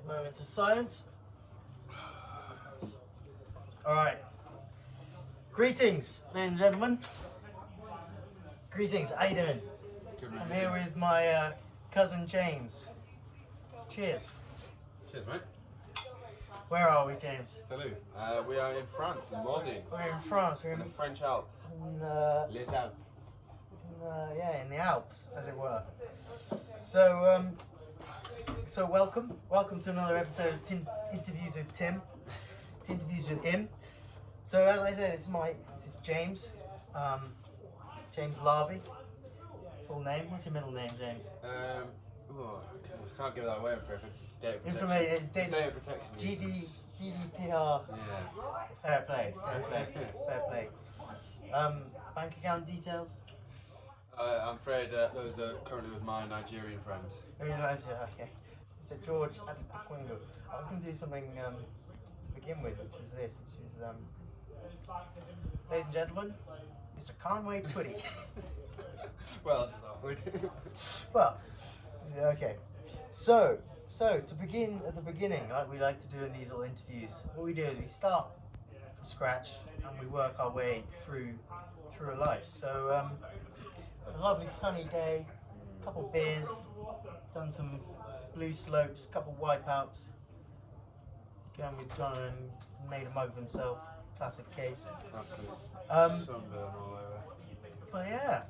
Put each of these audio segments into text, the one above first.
Moments of silence. Alright. Greetings, ladies and gentlemen. Greetings, how you doing? I'm here with my cousin James. Cheers. Cheers, mate. Where are we, James? Salut. We are in France, in Morsy. We're in France. We're In the French Alps. in, Les Alpes. yeah, in the Alps, as it were. So, so welcome to another episode of Interviews with Tim. Interviews with him. So, as I said, this is James. James Lavy. Full name. What's your middle name, James? I can't give that away for data protection. Information. Data protection. GDPR. Yeah. Fair play. Fair play. Bank account details. I'm afraid those are currently with my Nigerian friend. Okay. So George Adekunle. I was going to do something to begin with, which is this, ladies and gentlemen, Mr. Conway Twitty. Well, this is awkward. Well, okay. So to begin at the beginning, like we like to do in these little interviews, what we do is we start from scratch and we work our way through a life. So a lovely sunny day, a couple beers, done some blue slopes, couple wipeouts. Going with John and he's made a mug of himself. Classic case. Absolute sunburn all over. But yeah.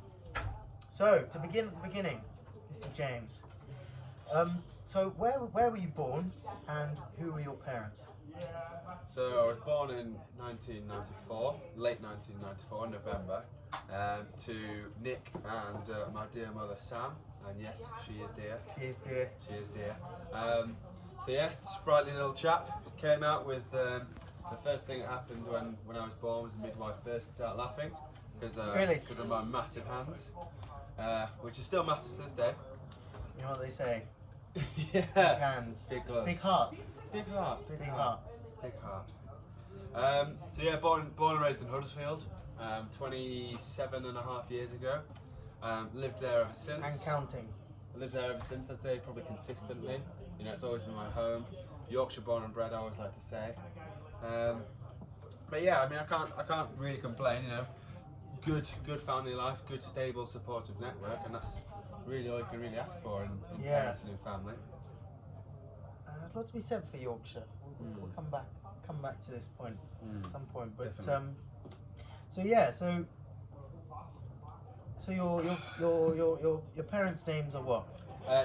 So to begin at the beginning, Mr. James. So where were you born, and who were your parents? So I was born in 1994, late 1994, November, to Nick and my dear mother Sam. And yes, she is dear. She is dear. She is dear. So yeah, sprightly little chap came out with the first thing that happened when I was born was the midwife burst out laughing because of my massive hands, which is still massive to this day. You know what they say? Yeah. Big hands. Big gloves. Big heart. Big heart. Big heart. Big heart. So yeah, born and raised in Huddersfield, 27 and a half years ago. Lived there ever since. And counting. Lived there ever since, I'd say, probably consistently. You know, it's always been my home. Yorkshire born and bred, I always like to say. But yeah, I mean, I can't really complain. You know, good family life, good stable supportive network, and that's really all you can really ask for in parents and in family. There's a lot to be said for Yorkshire. We'll come back to this point at some point. But Definitely. so your parents' names are what?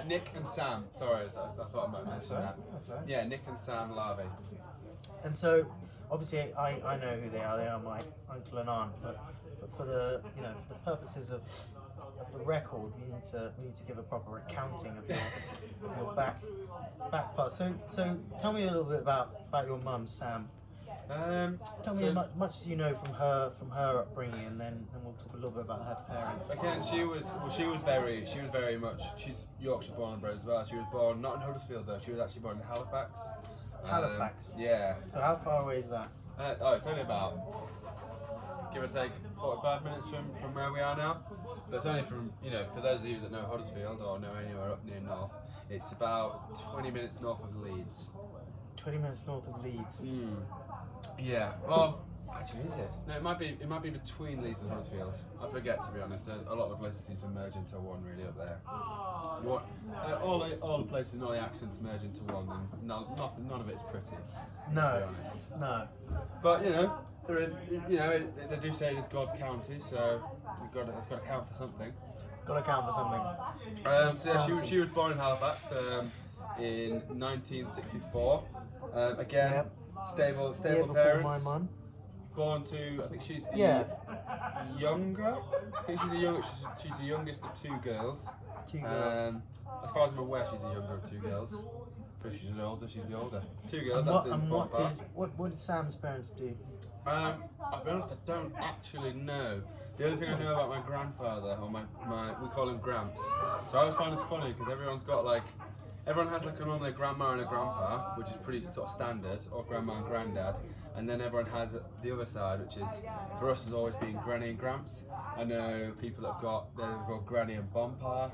Nick and Sam. Sorry, I thought I might mention that. That's right. Yeah, Nick and Sam Lavy. And so, obviously, I know who they are. They are my uncle and aunt. But for the for the purposes of the record, we need to give a proper accounting of your back part. So tell me a little bit about your mum, Sam. Tell me as much as you know from her upbringing, and then we'll talk a little bit about her parents. Again, she's Yorkshire born and bred as well. She was born not in Huddersfield though. She was actually born in Halifax. Halifax. Yeah. So how far away is that? It's only about, give or take, 45 minutes from where we are now. But it's only from, for those of you that know Huddersfield or know anywhere up near north, it's about 20 minutes north of Leeds. 20 minutes north of Leeds. Yeah. Well, actually, is it? No, it might be between Leeds and Huddersfield. I forget, to be honest. A lot of the places seem to merge into one really up there. All the places and all the accents merge into one, and none of it's pretty. No. To be honest. No. But they do say it is God's county, so it's got to count for something. It's got to count for something. So yeah, she was born in Halifax in 1964. Again, Yep. Stable Before parents. my mum. Born to, I think she's the younger. I think she's the youngest of two girls. Two girls. As far as I'm aware, she's the younger of two girls. But she's the older. Two girls. And That's the important part. what did Sam's parents do? I'll be honest, I don't actually know. The only thing I know about my grandfather, or we call him Gramps. So I always find this funny because everyone has like normally a grandma and a grandpa, which is pretty sort of standard, or grandma and granddad, and then everyone has the other side, which is for us has always been granny and gramps. I know people that have got granny and bonpa.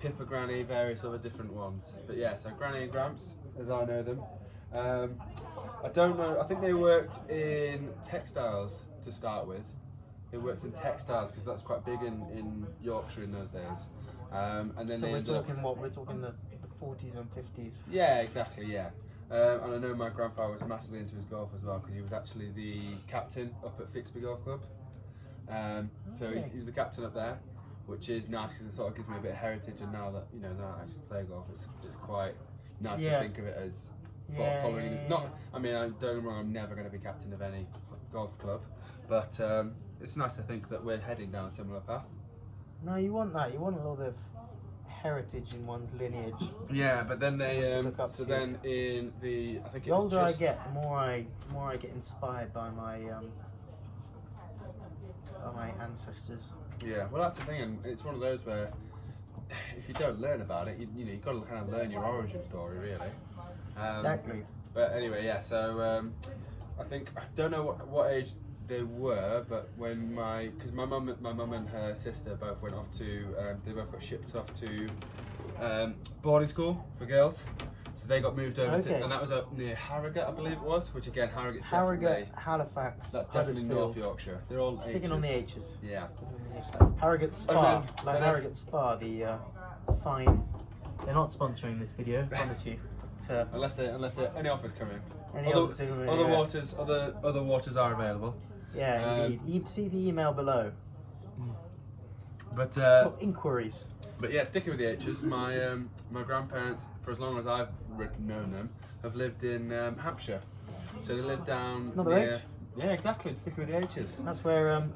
Pippa Granny, various other different ones. But yeah, so Granny and Gramps, as I know them. I don't know, I think they worked in textiles to start with. They worked in textiles because that's quite big in Yorkshire in those days. And then So they we're ended up, talking what? We're talking the 40s and 50s. yeah, exactly, yeah. And I know my grandfather was massively into his golf as well because he was actually the captain up at Fixby Golf Club. So Okay. he was the captain up there, which is nice because it sort of gives me a bit of heritage. And now that now I actually play golf, it's quite nice to think of it as following. Not, I mean, don't get me wrong, I'm never going to be captain of any golf club, but it's nice to think that we're heading down a similar path. No, you want that. You want a little bit of heritage in one's lineage. Yeah, but then they look up so to. then in the I think The it was older just, I get, the more I get inspired by my ancestors. yeah, well that's the thing, and it's one of those where if you don't learn about it, you've got to kind of learn your origin story, really. Exactly. But anyway, yeah. So I think I don't know what age they were, but when because my mum and her sister both went off to they both got shipped off to boarding school for girls. So they got moved over to, and that was up near Harrogate, I believe it was. Which again, Harrogate's definitely Halifax, that's definitely North Yorkshire. They're all sticking H's. on the H's. Yeah. Harrogate Spa, then Harrogate Spa, the fine. They're not sponsoring this video, I promise you. But, unless any offers come in. Other waters are available. Yeah, indeed. See the email below. But for inquiries. But yeah, sticking with the H's, my grandparents, for as long as I've known them, have lived in Hampshire. So they live down Another near, H? Yeah, exactly. Sticking with the H's. That's where And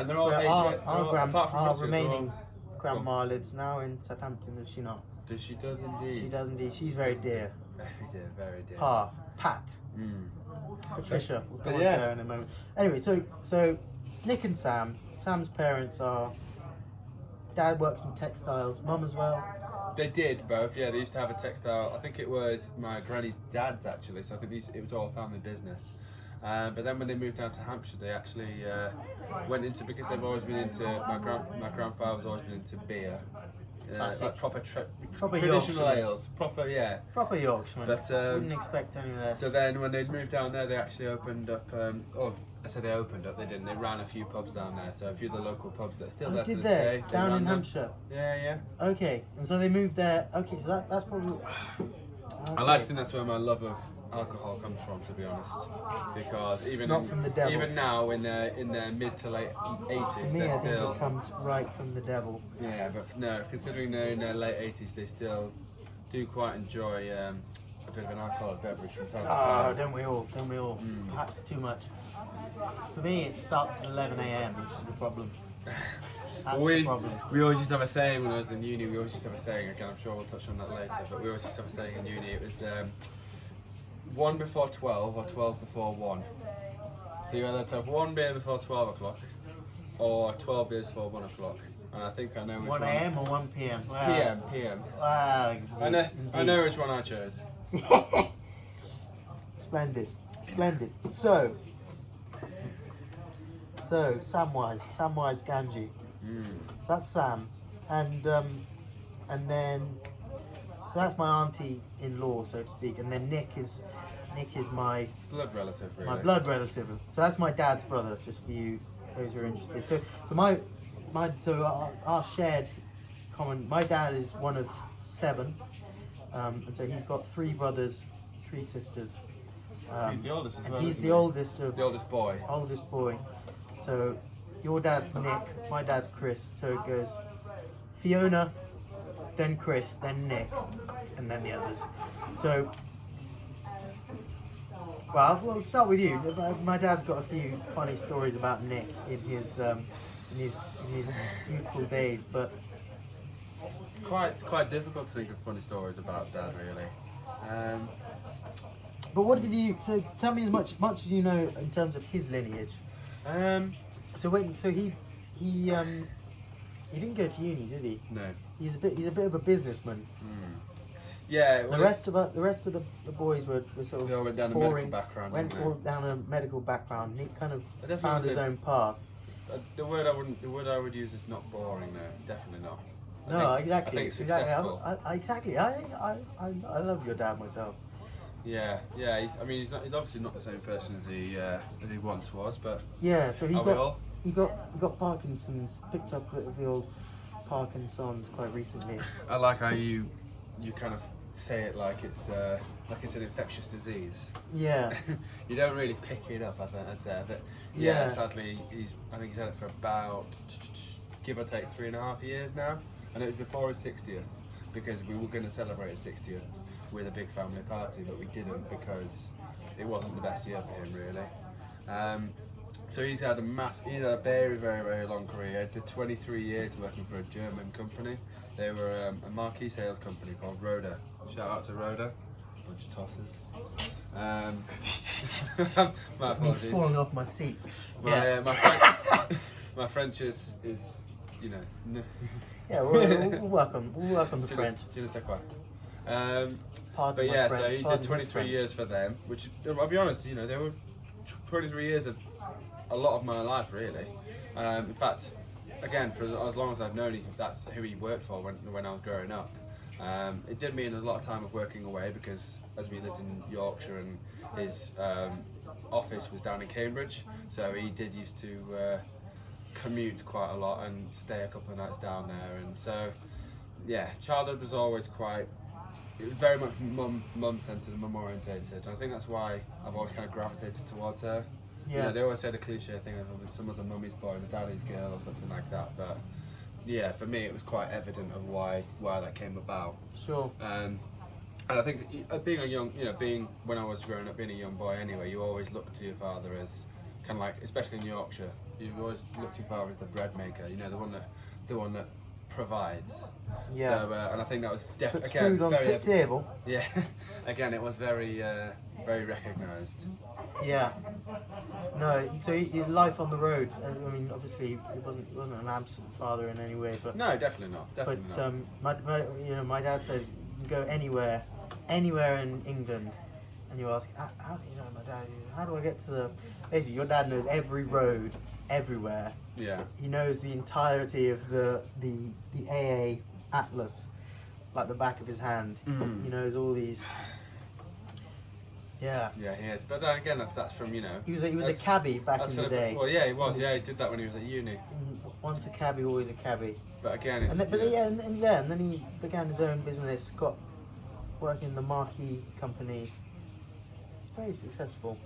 they're all H. our remaining grandma lives now in Southampton, does she not? She does indeed. She does indeed. She's very dear. Very dear, very dear. Pat. Patricia. We'll come on there in a moment. Anyway, so Nick and Sam. Sam's parents are. Dad works in textiles. Mum as well. They did both. Yeah, they used to have a textile. I think it was my granny's dad's actually. So I think it was all a family business. But then when they moved down to Hampshire, they actually went into, because they've always been into, my grandfather's always been into beer. Like proper traditional ales, proper Yorkshireman. But wouldn't expect any less. So then when they moved down there, they actually opened up. I said they opened up. They didn't. They ran a few pubs down there. So a few of the local pubs that are still there to this day. Down in Hampshire. Yeah. Okay, and so they moved there. Okay, so that's probably. Okay. I like to think that's where my love of alcohol comes from, to be honest, because even now in their mid to late 80s, me, they're I think still. it comes right from the devil. Yeah, but no, considering they're in their late 80s, they still do quite enjoy a bit of an alcoholic beverage from time to time. Don't we all? Don't we all? Perhaps too much. For me, it starts at 11 a.m., which is the problem. That's the problem. We always used to have a saying when I was in uni. We always used to have a saying. Again, I'm sure we'll touch on that later. But we always used to have a saying in uni. It was 1 before 12 or 12 before 1. So you either have 1 beer before 12 o'clock or 12 beers before 1 o'clock. And I think I know which 1 one. 1 a.m. or 1 p.m. Wow. PM. Wow. I know which one I chose. Splendid. So Samwise Ganji. That's Sam, and then so that's my auntie-in-law, so to speak, and then Nick is my blood relative, really. My blood relative. So that's my dad's brother, just for you those who are interested. So our shared common. My dad is one of 7, and so he's got 3 brothers, 3 sisters. He's the oldest as well. He's the oldest of the oldest boy. Oldest boy. So your dad's Nick, my dad's Chris. So it goes Fiona, then Chris, then Nick, and then the others. So, well, we'll start with you. My dad's got a few funny stories about Nick in his youthful days, but quite difficult to think of funny stories about Dad, really. But what did you? So tell me as much as you know in terms of his lineage. So he didn't go to uni, did he? No. He's a bit of a businessman. Yeah. The rest of the boys were sort of they all went down boring, a medical background. Went all down a medical background. He kind of found his own path. The word I would use is not boring, though. Definitely not. No, exactly. I think it's exactly. successful. I love your dad myself. Yeah, yeah. I mean, he's obviously not the same person as he once was, but Yeah, so are we all? he got Parkinson's, picked up a bit of the old Parkinson's quite recently. I like how you kind of say it like it's an infectious disease. Yeah. You don't really pick it up, I'd say, but Yeah. sadly I think he's had it for about give or take 3.5 years now, and it was before his 60th because we were going to celebrate his 60th with a big family party, but we didn't because it wasn't the best year for him really. So he's had a very, very, very long career. He did 23 years working for a German company. They were a marquee sales company called Roda. Shout out to Roda, bunch of tossers. My apologies. Falling off my seat. My French is you know. Yeah, we'll welcome the French. Je ne sais quoi. Pardon But my yeah, French, so he pardon did his 23 French. years for them, which I'll be honest, you know, they were 23 years of a lot of my life really. In fact, again, for as long as I've known him, that's who he worked for when I was growing up. It did mean a lot of time of working away because as we lived in Yorkshire and his office was down in Cambridge, so he did used to commute quite a lot and stay a couple of nights down there, and so yeah, childhood was always it was very much mum centred and mum orientated, and I think that's why I've always kind of gravitated towards her. Yeah. You know, they always say the cliche thing of someone's a mummy's boy and a daddy's girl or something like that, but yeah, for me it was quite evident of why that came about. Sure. And I think being when I was growing up, being a young boy anyway, you always look to your father as kind of like, especially in Yorkshire, you always look to your father as the bread maker, you know, the one that provides. Yeah. So, and I think that was definitely Puts food on the table. Yeah, again, it was very recognised. Yeah. No, so your life on the road. I mean, obviously, it wasn't an absent father in any way, but No, definitely not. Definitely not. My dad said you can go anywhere in England, and you ask, how my dad, how do I get to the? Basically, your dad knows every road everywhere. Yeah. He knows the entirety of the AA atlas, like the back of his hand. Mm. He knows all these. Yeah. Yeah, he is. But then again, that's from, you know. He was a cabbie back in the day. Well, yeah, he was. Yeah, he did that when he was at uni. Once a cabbie, always a cabbie. But again, it's. And then he began his own business. Got working in the marquee company. He's very successful.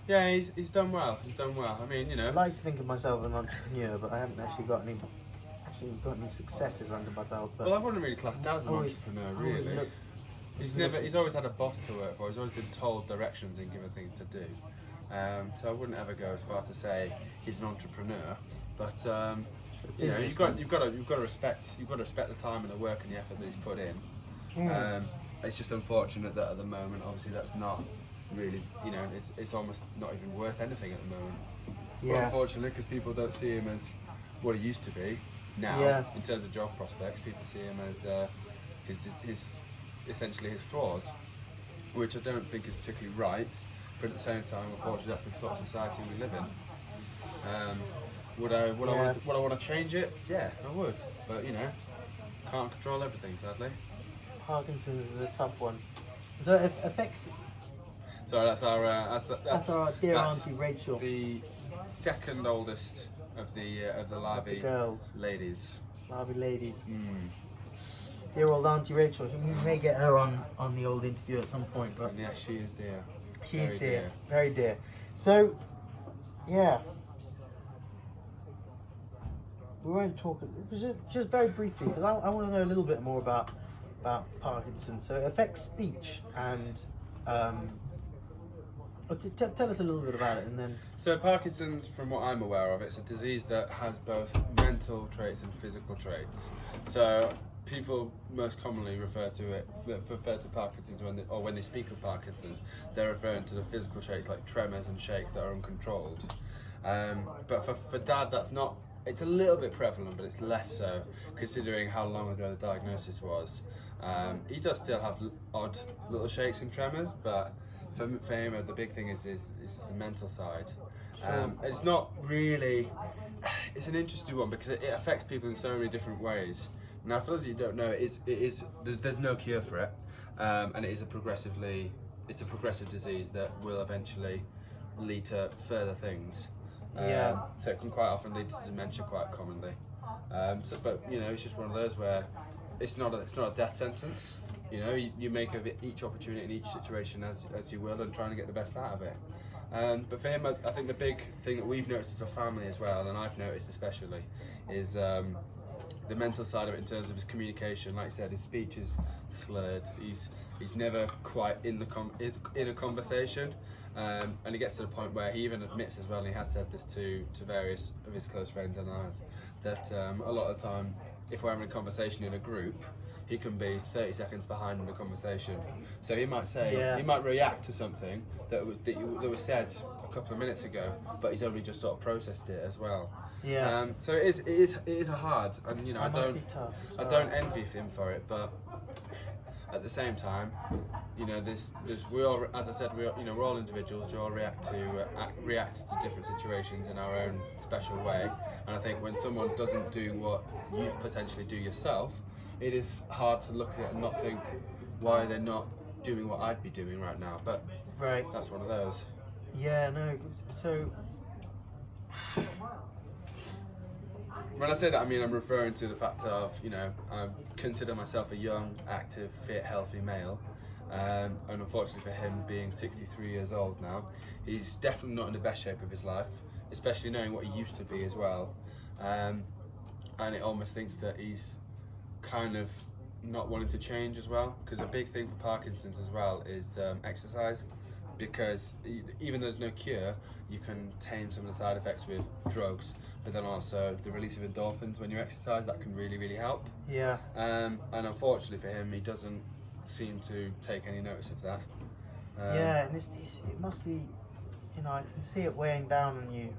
Yeah, he's done well. He's done well. I mean, you know. I like to think of myself as an entrepreneur, but I haven't actually got any successes under my belt. But Well, I wouldn't really class Dad as an entrepreneur, really. He's always had a boss to work for. He's always been told directions and given things to do. So I wouldn't ever go as far to say he's an entrepreneur. But you know, you've got to respect the time and the work and the effort that he's put in. It's just unfortunate that at the moment, obviously, that's not really, you know, it's almost not even worth anything at the moment. Yeah. But unfortunately, because people don't see him as what he used to be now, Yeah. in terms of job prospects, people see him as his essentially his flaws, which I don't think is particularly right. But at the same time, unfortunately, that's the sort of society we live in. Would I want to change it? Yeah, I would. But you know, can't control everything, sadly. Parkinson's is a tough one. So it affects. So that's our Our dear Auntie Rachel. The second oldest of the Lavy girls. ladies. Lavy ladies. Mm. Dear old Auntie Rachel. We may get her on the old interview at some point, but And yeah, she is dear. she Very is dear, very dear. So, yeah. We won't talk. Just very briefly, because I want to know a little bit more about Parkinson's. So it affects speech and. Tell us a little bit about it, and then. So Parkinson's, from what I'm aware of, it's a disease that has both mental traits and physical traits. So people most commonly refer to Parkinson's when they speak of Parkinson's, they're referring to the physical traits like tremors and shakes that are uncontrolled. But for Dad, that's not. It's a little bit prevalent, but it's less so, considering how long ago the diagnosis was. He does still have odd little shakes and tremors, but for him, the big thing is the mental side. Sure. It's not really. It's an interesting one because it affects people in so many different ways. Now, for those of you who don't know, there's no cure for it, and it's a progressive disease that will eventually lead to further things. So it can quite often lead to dementia quite commonly. But it's just one of those where it's not a death sentence. You make of it each opportunity in each situation as you will, and trying to get the best out of it. But for him, I think the big thing that we've noticed as a family as well, and I've noticed especially, is the mental side of it in terms of his communication. Like I said, his speech is slurred. He's never quite in a conversation, and he gets to the point where he even admits as well, and he has said this to various of his close friends and ours, that a lot of the time, if we're having a conversation in a group, he can be 30 seconds behind in the conversation. So he might he might react to something that was said a couple of minutes ago, but he's only just sort of processed it as well. Yeah. So it is a hard, and I don't envy him for it, but at the same time, we all, as I said, we're all individuals. We all react to different situations in our own special way. And I think when someone doesn't do what you potentially do yourself, it is hard to look at it and not think why they're not doing what I'd be doing right now. But that's one of those. Yeah, no. So when I say that, I mean I'm referring to the fact of I consider myself a young, active, fit, healthy male. And unfortunately for him, being 63 years old now, he's definitely not in the best shape of his life, especially knowing what he used to be as well. And it almost thinks that he's kind of not wanting to change as well, because a big thing for Parkinson's as well is exercise, because even though there's no cure, you can tame some of the side effects with drugs, but then also the release of endorphins when you exercise, that can really, really help. Yeah. And unfortunately for him, he doesn't seem to take any notice of that. Yeah, and it must be, I can see it weighing down on you.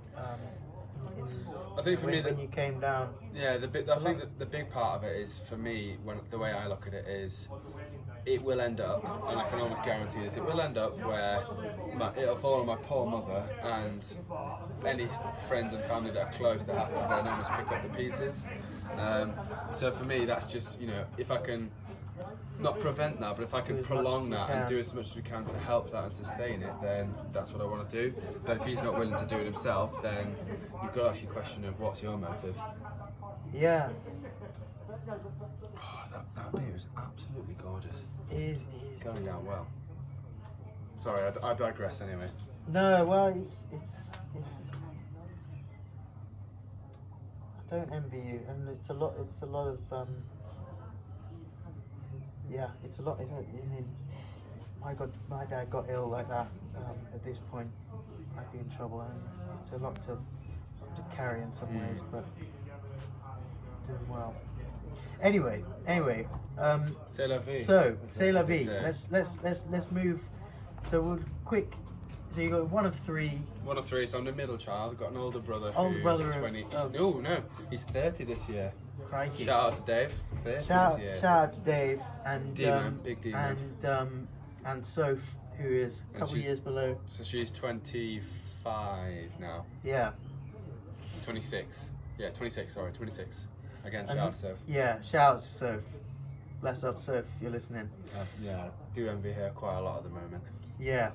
I think for me, when you came down. Yeah, I think that the big part of it is, for me, the way I look at it is, it will end up, and I can almost guarantee this, it will end up where it'll fall on my poor mother and any friends and family that are close that have to then almost pick up the pieces. So for me, that's just, if I can not prevent that, but if I can prolong that and do as much as we can to help that and sustain it, then that's what I want to do. But if he's not willing to do it himself, then you've got to ask your question of what's your motive. Yeah. Oh, that beer is absolutely gorgeous. It is going down well. Sorry, I digress anyway. No, well, it's. I don't envy you, and it's a lot of. Yeah, it's a lot. I mean, my dad got ill like that. At this point, I'd be in trouble, and it's a lot to carry in some ways, but doing well. Anyway. C'est la vie. So, c'est la vie. Let's move. So we'll quick. So you got one of three. One of three. So I'm the middle child. I've got an older brother. Older brother 20. No, he's 30 this year. Crikey. Shout out to Dave. 30 Shout this year. out to Dave and big D-man. and Soph, who is a couple of years below. So she's 25 now. Yeah. 26. Yeah, 26. Sorry, 26. Again, shout out to Soph. Yeah, shout out to Soph. Bless up, Soph, if you're listening. Yeah, I do envy her quite a lot at the moment. Yeah.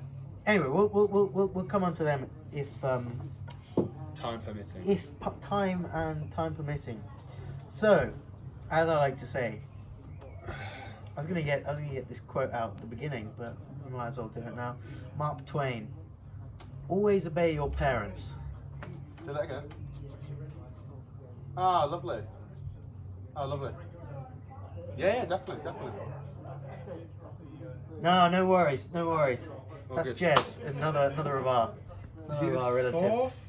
Anyway, we'll come on to them if time permitting. If time permitting. So, as I like to say, I was gonna get this quote out at the beginning, but we might as well do it now. Mark Twain: "Always obey your parents." Say that again. Ah, lovely. Oh, lovely. Yeah, definitely. No worries. All That's good. Jez, another of our relatives. Fourth?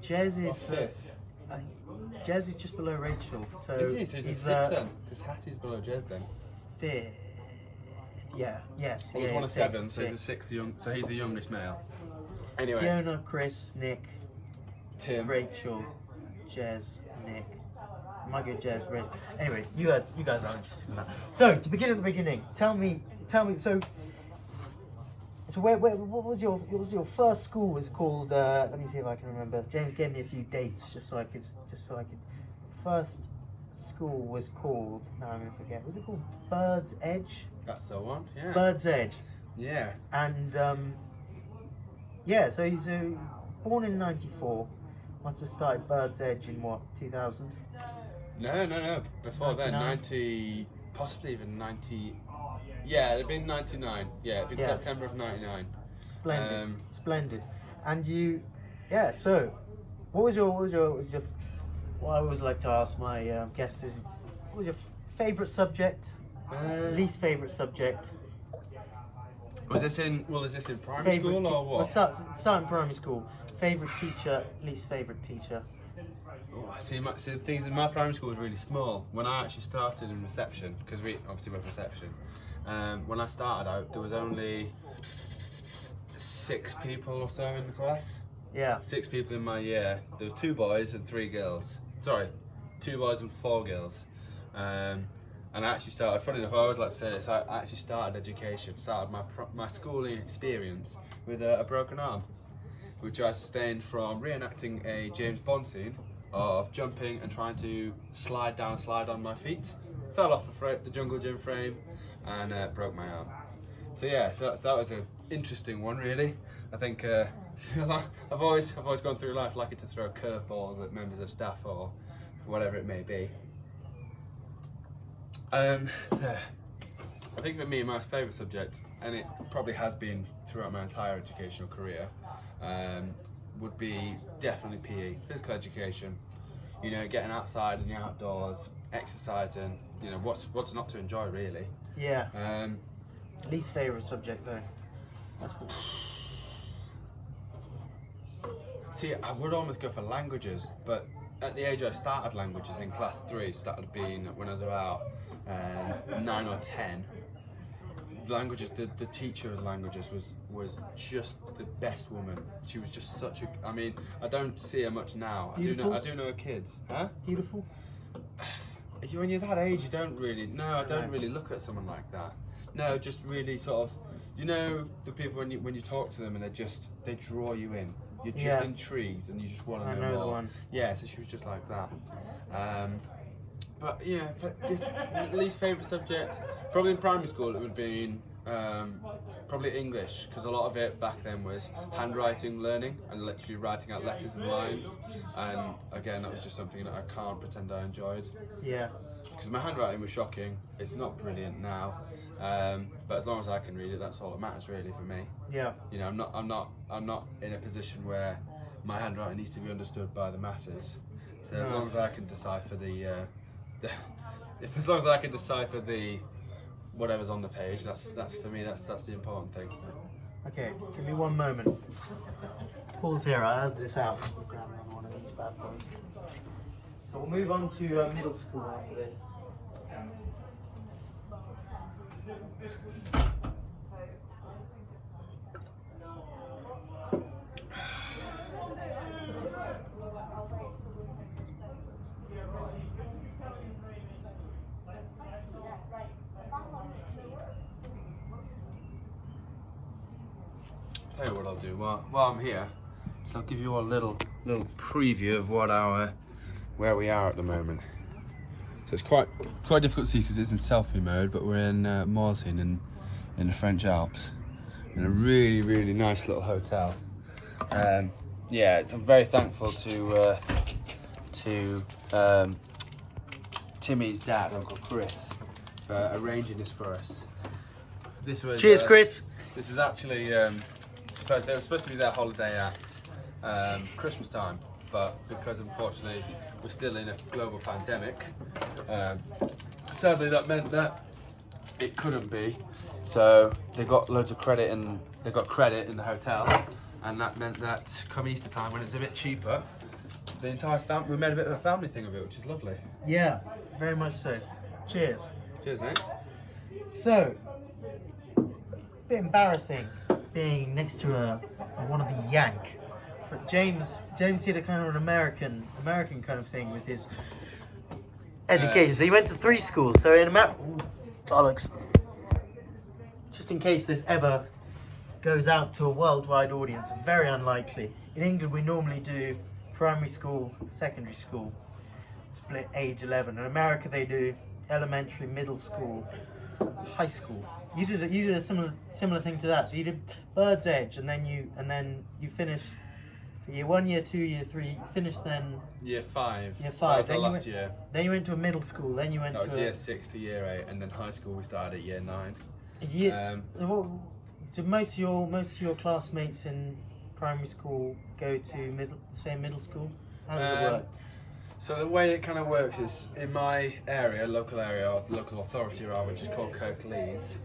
Jez is Fifth. Jez is just below Rachel. So Is he? So he's sixth then? Because Hattie's below Jez then. Fifth. Yeah. Yes. Well, he's one of seven, so he's the sixth so he's the youngest male. Anyway. Fiona, Chris, Nick, Tim, Rachel, Jez, Nick. My good Jez, Rachel. Anyway, you guys are interested in that. So to begin at the beginning, tell me. So what was your first school? Was called? Let me see if I can remember. James gave me a few dates just so I could. First school was called, now I'm going to forget, was it called Bird's Edge? That's the one, yeah. Bird's Edge. Yeah. And yeah, so he's born in 94, must have started Bird's Edge in what, 2000? No, before 99? then, 90, possibly even 90, yeah, it'd been 99, yeah, it'd been September of 99. Splendid, splendid. And you, yeah, so, what I always like to ask my guests is, what was your favourite subject, least favourite subject? Is this in primary school or what? Start in primary school. Favourite teacher, least favourite teacher. Oh, see, the things in my primary school was really small. When I actually started in reception, because we obviously were reception, when I started out, there was only 6 people or so in the class. Yeah. 6 people in my year. There was 2 boys and 3 girls. Sorry, 2 boys and 4 girls. And I actually started, funny enough, I always like to say this, I actually started my schooling experience with a broken arm, which I sustained from reenacting a James Bond scene of jumping and trying to slide on my feet. Fell off the jungle gym frame and broke my arm. So yeah, so that was an interesting one really. I think I've always gone through life liking to throw curveballs at members of staff or whatever it may be. I think for me, my favourite subject, and it probably has been throughout my entire educational career, would be definitely PE, physical education. You know, getting outside in the outdoors, exercising. You know, what's not to enjoy really. Yeah. Least favourite subject though. See, I would almost go for languages, but at the age I started languages in class 3, so that would have been when I was about 9 or 10. Languages, the teacher of languages was just the best woman. She was just such a, I mean, I don't see her much now. Beautiful. I do know her kids. Huh? Beautiful. When you're that age, you don't really, I don't really look at someone like that. No, just really sort of, you know, the people when you talk to them and they draw you in. You're just intrigued and you just want to know more. The one. Yeah, so she was just like that. But yeah, this least favourite subject, probably in primary school it would have been probably English, because a lot of it back then was handwriting learning and literally writing out letters and lines. And again, that was just something that I can't pretend I enjoyed. Yeah. Because my handwriting was shocking. It's not brilliant now, but as long as I can read it, that's all that matters really for me. Yeah. You know, I'm not in a position where my handwriting needs to be understood by the masses. So as long as I can decipher as long as I can decipher whatever's on the page, that's for me. That's the important thing. Okay, give me one moment. Pause here. I'll add this out. We'll grab another one of these bad boys. So we'll move on to middle school after this. Tell you what I'll do while I'm here, so I'll give you a little preview of where we are at the moment. So it's quite difficult to see because it's in selfie mode, but we're in Morzine in the French Alps, in a really nice little hotel. Yeah, I'm very thankful to Timmy's dad, Uncle Chris, for arranging this for us. This was Cheers, Chris. This is actually they were supposed to be their holiday at Christmas time, but because unfortunately we're still in a global pandemic, sadly that meant that it couldn't be. So they got loads of credit and they got credit in the hotel, and that meant that come Easter time, when it's a bit cheaper, the entire family, we made a bit of a family thing of it, which is lovely. Yeah, very much so. Cheers. Cheers, mate. So, a bit embarrassing being next to a wannabe Yank, but James did a kind of an American kind of thing with his education. So he went to 3 schools. So in America, bollocks. Just in case this ever goes out to a worldwide audience, very unlikely. In England, we normally do primary school, secondary school. split age 11. In America, they do elementary, middle school, high school. You did a similar thing to that. So you did Bird's Edge, and then you finished. So year 1, year 2, year 3. You finished then. Year 5. Year 5. That was Then the you last went, year. Then you went to a middle school. Then you went That was to year 6 to year 8, and then high school we started at year 9. Did most of your classmates in primary school go to the same middle school? How does it work? So the way it kind of works is in my area, local authority rather, which is called Kirklees.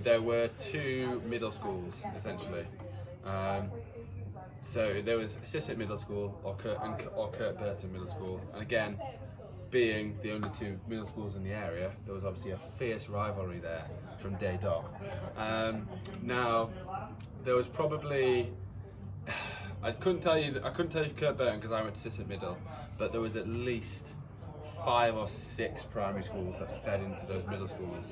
There were 2 middle schools essentially. So there was Assistant Middle School or Kirkburton Middle School, and again, being the only 2 middle schools in the area, there was obviously a fierce rivalry there from day dot. Now, there was probably I couldn't tell you Kirkburton because I went to Assistant Middle, but there was at least 5 or 6 primary schools that fed into those middle schools.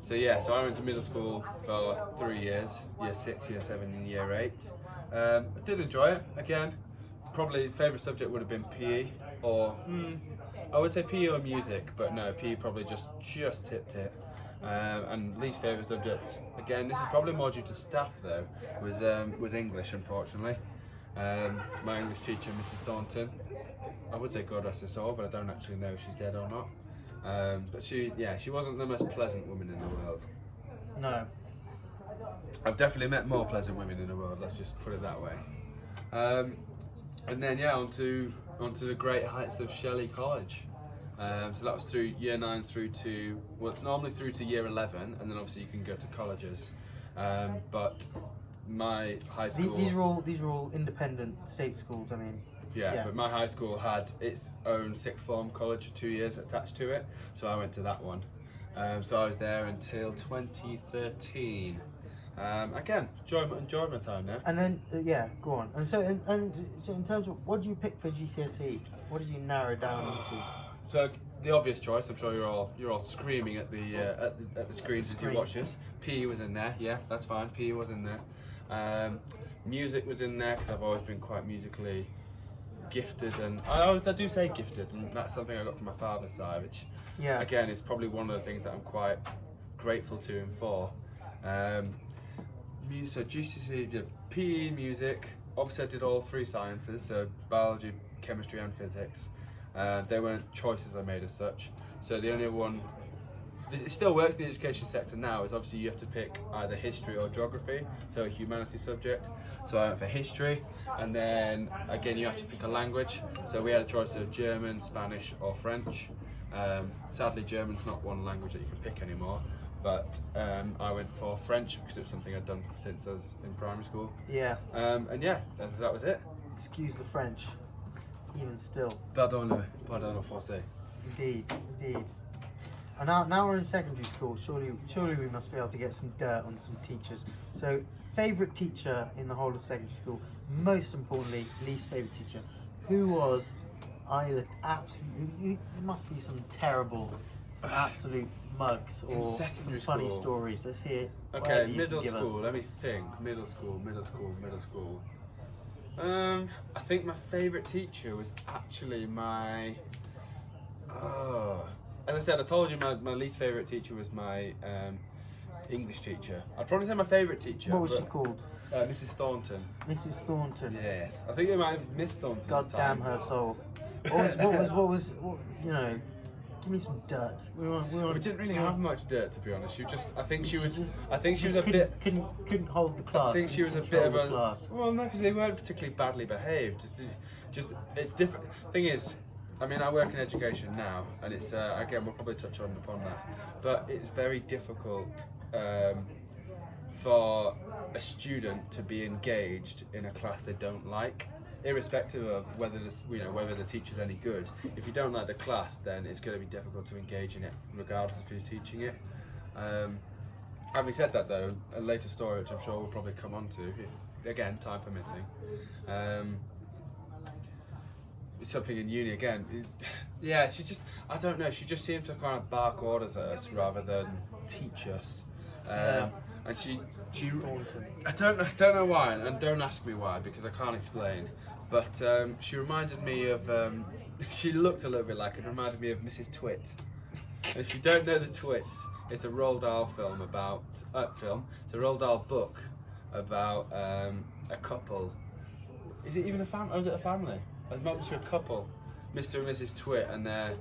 So I went to middle school for 3 years, year 6, year 7 and year 8. I did enjoy it. Again, probably favourite subject would have been PE, or I would say PE or music, but no, PE probably just tipped it. And least favourite subject, again, this is probably more due to staff though, was English, unfortunately. My English teacher, Mrs. Thornton, I would say God rest her soul, but I don't actually know if she's dead or not. But she wasn't the most pleasant woman in the world. No. I've definitely met more pleasant women in the world, let's just put it that way. And then onto the great heights of Shelley College. So that was through year 9 through to, well, it's normally through to year 11, and then obviously you can go to colleges. But my high school... These are all independent state schools, I mean. Yeah, but my high school had its own sixth form college for 2 years attached to it, so I went to that one. So I was there until 2013. Again, enjoyed my time there. And then, go on. And so in terms of, what did you pick for GCSE? What did you narrow down into? So the obvious choice, I'm sure you're all screaming at the screens as you watch this. PE was in there, yeah, that's fine. PE was in there. Music was in there because I've always been quite musically gifted, and I do say gifted, and that's something I got from my father's side, which again is probably one of the things that I'm quite grateful to him for. So GCSE, PE, music. Obviously, I did all 3 sciences, so biology, chemistry, and physics. They weren't choices I made as such. So the only one, it still works in the education sector now, is obviously you have to pick either history or geography, so a humanities subject. So I went for history, and then again you have to pick a language. So we had a choice of German, Spanish, or French. Sadly, German's not one language that you can pick anymore. But I went for French because it was something I'd done since I was in primary school. Yeah. And that was it. Excuse the French, even still. Pardon français. Indeed. And now we're in secondary school. Surely we must be able to get some dirt on some teachers. So, favourite teacher in the whole of secondary school. Most importantly, least favourite teacher. Who was either absolutely? There must be some absolute mugs or some funny stories. Let's hear. Okay, middle school. Let me think. Middle school. I think my favourite teacher was actually my. As I said, I told you my least favourite teacher was my English teacher. I'd probably say my favourite teacher. What was she called? Mrs. Thornton. Mrs. Thornton. Yes, I think it might have Miss Thornton. God damn her soul. What was you know? Give me some dirt. We didn't really have much dirt, to be honest. I think she was a bit. Couldn't hold the class. I think she was a bit of a. Well, no, because they weren't particularly badly behaved. It's different. Thing is, I mean, I work in education now, and it's again we'll probably touch upon that, but it's very difficult for a student to be engaged in a class they don't like. Irrespective of whether the teacher's any good, if you don't like the class, then it's going to be difficult to engage in it, regardless of who's teaching it. Having said that, though, a later story which I'm sure we'll probably come on to, if again time permitting, it's something in uni again. Yeah, I don't know. She just seemed to kind of bark orders at us rather than teach us. And she I don't know why, and don't ask me why because I can't explain. But she reminded me of. She looked a little bit like it. Reminded me of Mrs. Twit. And if you don't know the Twits, it's a Roald Dahl film about film. It's a Roald Dahl book about a couple. Is it even a family? Or is it a family? I'm not sure. A couple, Mr. and Mrs. Twit, and they're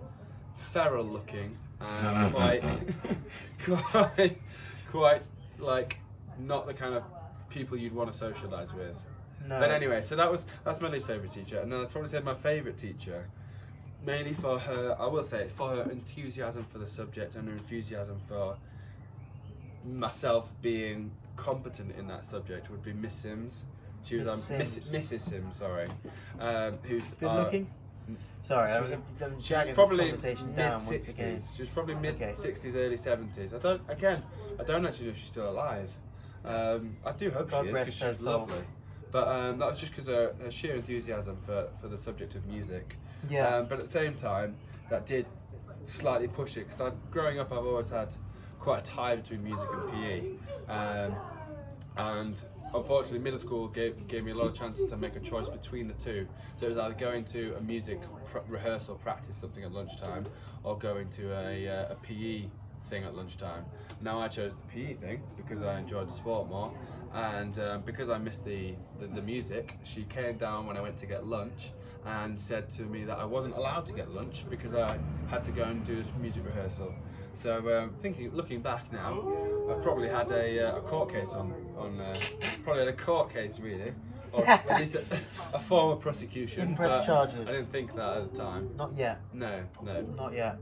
feral looking and quite like not the kind of people you'd want to socialise with. No. But anyway, so that's my least favourite teacher, and then I'd probably say my favourite teacher, mainly for her, I will say it, for her enthusiasm for the subject and her enthusiasm for myself being competent in that subject, would be Miss Sims. She was Mrs. Sims, sorry, who's good looking. Sorry, I was dragging this conversation down once again. She was probably mid-60s, early 70s. I don't actually know if she's still alive. I do hope she is, because she was lovely. But that was just because her sheer enthusiasm for the subject of music. Yeah. But at the same time, that did slightly push it, because growing up I've always had quite a tie between music and PE. And unfortunately, middle school gave me a lot of chances to make a choice between the two. So it was either going to a music rehearsal, practice something at lunchtime, or going to a PE thing at lunchtime. Now I chose the PE thing because I enjoyed the sport more, and because I missed the music. She came down when I went to get lunch and said to me that I wasn't allowed to get lunch because I had to go and do this music rehearsal. So looking back now, I probably had a court case probably had a court case really, or at least a form of prosecution. Didn't press charges. I didn't think that at the time. Not yet. No. Not yet.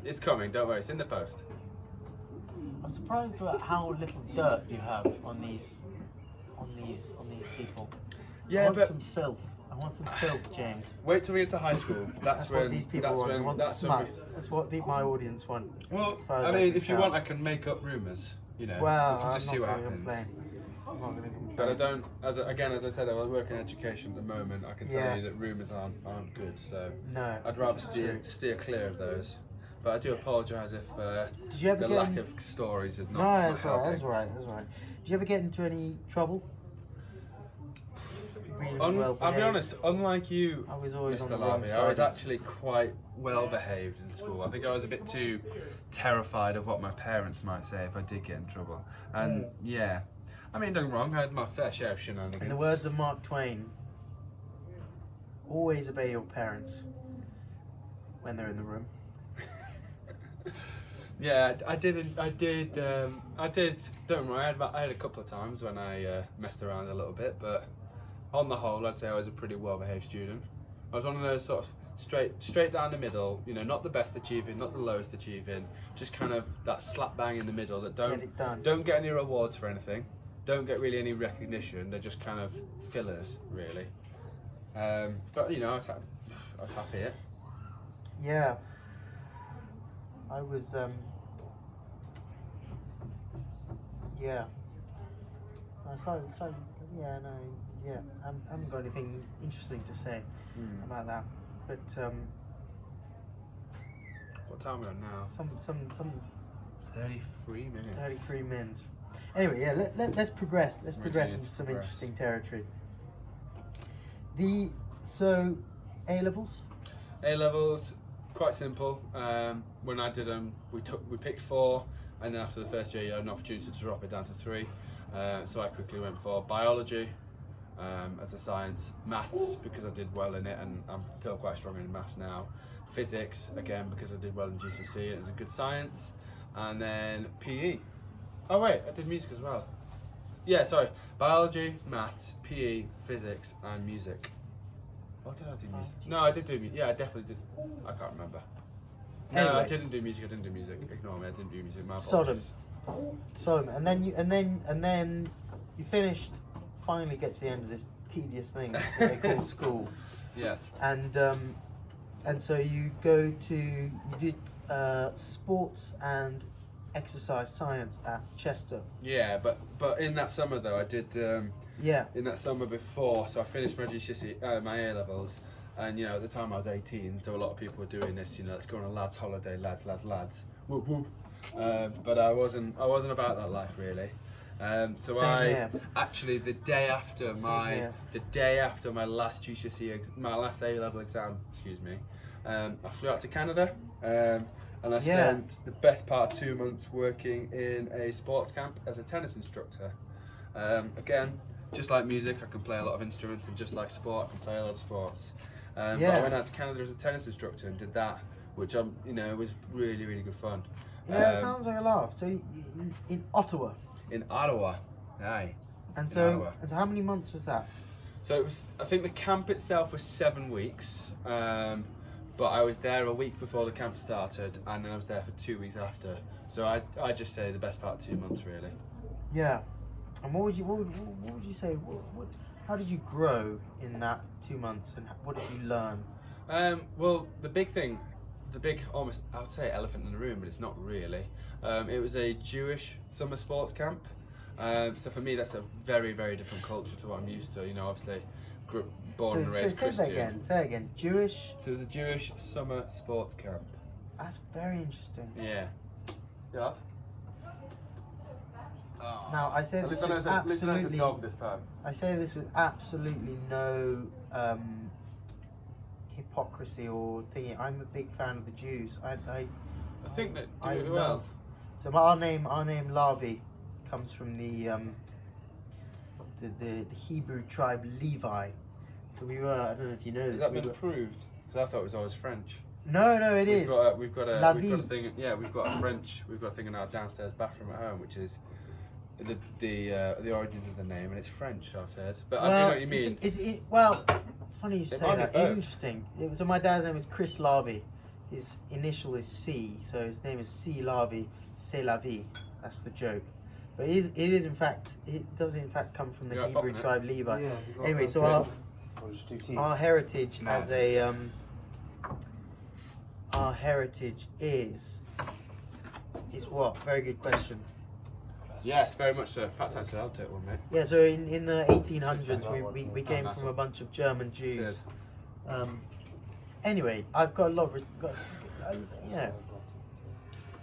It's coming. Don't worry. It's in the post. I'm surprised about how little dirt you have on these people. Yeah, I want some filth. I want some filth, James. Wait till we get to high school. That's when what these people want. They want smut. That's what my audience want. Well, I mean, if you want, I can make up rumours. You know, well, we can just see what happens. I'm not going to complain. But I don't. As I said, I work in education at the moment. I can tell you that rumours aren't good. So no, I'd rather steer clear of those. But I do apologise if the lack of stories is not. No, that's all right. Did you ever get into any trouble? I'll be honest, unlike you, I was always Mr. on the wrong Lavy, side. I was actually quite well behaved in school. I think I was a bit too terrified of what my parents might say if I did get in trouble. And yeah, I mean, don't get me wrong, I had my fair share of shenanigans. In the words of Mark Twain, always obey your parents when they're in the room. Yeah, I did. Don't worry, I had a couple of times when I messed around a little bit, but on the whole, I'd say I was a pretty well-behaved student. I was one of those sort of straight down the middle, you know, not the best achieving, not the lowest achieving, just kind of that slap bang in the middle that don't get any rewards for anything, don't get really any recognition. They're just kind of fillers, really. But you know, I was happy. Yeah. I was yeah. I haven't got anything interesting to say about that. But what time are we on now? Some 33 minutes. 33 minutes. Anyway, yeah. Let's progress. Let's progress into some interesting territory. So A levels. A levels, quite simple. When I did them, we picked 4, and then after the first year, you had an opportunity to drop it down to 3. So I quickly went for biology as a science, maths because I did well in it, and I'm still quite strong in maths now. Physics again because I did well in GCSE and it was a good science, and then PE. Oh wait, I did music as well. Yeah, sorry, biology, maths, PE, physics, and music. Or did I do music? No, I did do music. Yeah, I definitely did. I can't remember. No, Anyway. I didn't do music. Ignore me. I didn't do music. My apologies. Sodom, and then you finished. Finally, get to the end of this tedious thing that they call school. Yes. And so you did sports and exercise science at Chester. Yeah, but in that summer though, I did. Yeah. In that summer before, so I finished my GCSE, my A levels, and you know at the time I was 18, so a lot of people were doing this. You know, let's go on a lads' holiday, lads. Whoop whoop. But I wasn't about that life really. So Same here. actually the day after here. my last my last A level exam, excuse me, I flew out to Canada, and I spent the best part of 2 months working in a sports camp as a tennis instructor. Again, just like music, I can play a lot of instruments, and just like sport, I can play a lot of sports. But I went out to Canada as a tennis instructor and did that, which was really, really good fun. Yeah, it sounds like a laugh. So in Ottawa. In Ottawa, aye. And so how many months was that? So it was. I think the camp itself was 7 weeks, but I was there a week before the camp started, and then I was there for 2 weeks after. So I just say the best part of 2 months, really. Yeah. And what would you say? How did you grow in that 2 months, and what did you learn? Well, the big almost, I would say elephant in the room, but it's not really. It was a Jewish summer sports camp. So for me, that's a very, very different culture to what I'm used to. You know, obviously, born and raised Christian. Say again. Jewish. So it was a Jewish summer sports camp. That's very interesting. Yeah. Yeah. Now I say this with absolutely. Dog this time. I say this with absolutely no hypocrisy or thingy. I'm a big fan of the Jews. I think that I do it love. well. So our name Lavy comes from the Hebrew tribe Levi. So we were. I don't know if you know this. Has that been proved? Because I thought it was always French. No, it is. We've got a thing. Yeah, we've got a thing in our downstairs bathroom at home, which is the origins of the name, and it's French, I've heard. But I do know what you mean. Well, it's funny you say that. Both. It's interesting. So my dad's name is Chris Lavy. His initial is C, so his name is C Lavy. C'est la vie. That's the joke. But it does in fact come from the Hebrew tribe Levi. Yeah, anyway, so our heritage as a our heritage is what? Very good question. Yes, very much so. In fact, actually, I'll take one, mate. Yeah, so in the 1800s, we came from a bunch of German Jews. Anyway, I've got a lot of,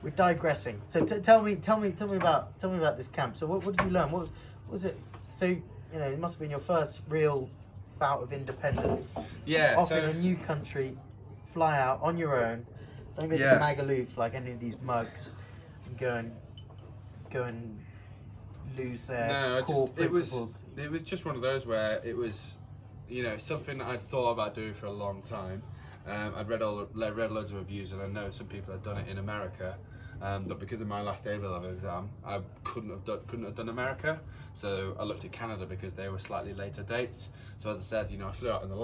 we're digressing. So tell me about this camp. So what did you learn? What was it? So it must have been your first real bout of independence. Yeah. Off in a new country, fly out on your own. Don't go to Magaluf like any of these mugs, and go and lose their core principles. It was just one of those where it was, something that I'd thought about doing for a long time. I'd read loads of reviews, and I know some people had done it in America, but because of my last A-level exam, I couldn't have done America. So I looked at Canada because they were slightly later dates. So as I said, I flew out on the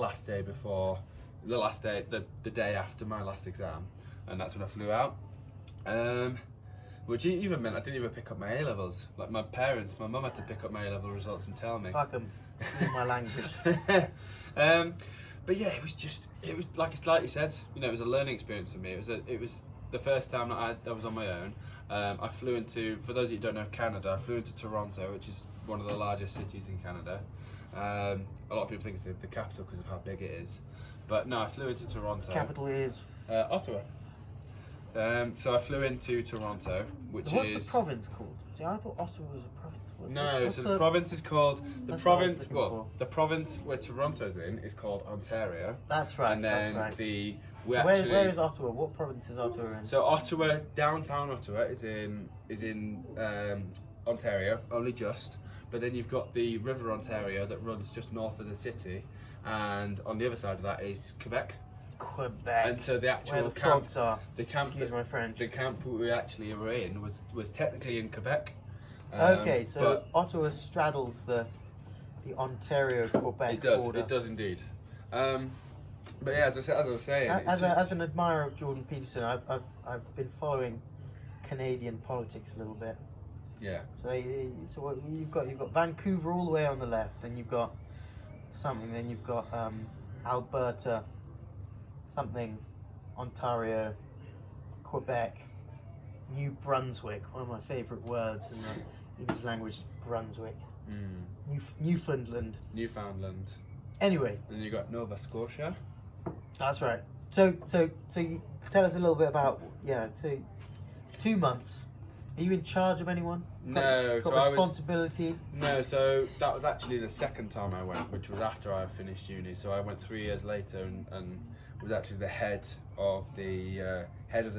day after my last exam, and that's when I flew out. Which even meant I didn't even pick up my A-levels. Like my mum had to pick up my A-level results and tell me. Fuck them. Excuse my language. But yeah, it was like you said, it was a learning experience for me. It was the first time that I was on my own. I flew into, for those of you who don't know Canada, I flew into Toronto, which is one of the largest cities in Canada. A lot of people think it's the capital because of how big it is. But no, I flew into Toronto. The capital is? Ottawa. So I flew into Toronto, What's the province called? See, I thought Ottawa was a province. No, so the province is called the province where Toronto's in is called Ontario. That's right. And then where is Ottawa? What province is Ottawa in? So Ottawa, downtown Ottawa is in Ontario, only just. But then you've got the River Ontario that runs just north of the city, and on the other side of that is Quebec. And so the actual camp, excuse my French. The camp we actually were in was technically in Quebec. Okay, so Ottawa straddles the Ontario-Quebec border. It does indeed. But yeah, as I was saying, as an admirer of Jordan Peterson, I've been following Canadian politics a little bit. Yeah. So you've got Vancouver all the way on the left, then you've got then you've got Alberta, Ontario, Quebec, New Brunswick, one of my favourite words in the English language, Brunswick. Newfoundland. Anyway. Then you got Nova Scotia. That's right. So you tell us a little bit about 2 months Are you in charge of anyone? No, Got so I was. responsibility? No, so that was actually the second time I went, which was after I finished uni. So I went 3 years later and was actually the head of the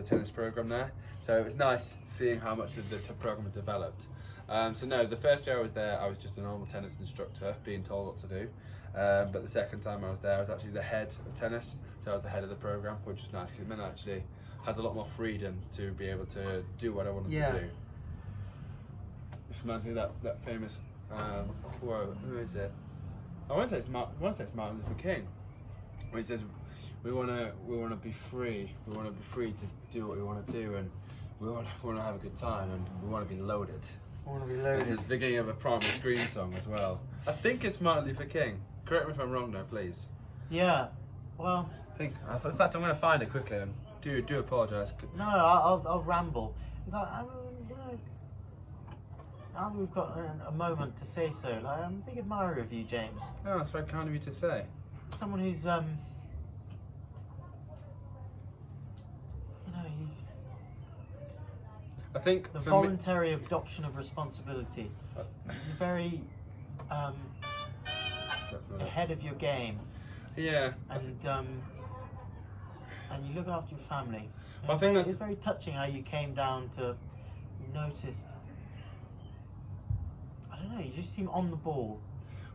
tennis program there. So it was nice seeing how much of the program had developed. So no, the first year I was there, I was just a normal tennis instructor, being told what to do. But the second time I was there, I was actually the head of tennis. So I was the head of the program, which was nice because it meant I actually had a lot more freedom to be able to do what I wanted to do. Which reminds me of that famous quote. Who is it? I want to say it's Martin Luther King, where he says, "We want to be free. We want to be free to do what we want to do, and we want to have a good time, and we want to be loaded." I want to be loaded. It's the beginning of a Primal Scream song as well. I think it's Martin Luther King. Correct me if I'm wrong, though, please. Yeah. Well. In fact, I'm going to find it quickly. And do apologise. No, I'll ramble. It's like, now we've got a moment to say so. Like, I'm a big admirer of you, James. Oh, that's very kind of you to say. Someone who's you I think the voluntary adoption of responsibility. You're very ahead of your game. Yeah. And you look after your family. Well, I think it's very touching how you came down to notice. I don't know. You just seem on the ball.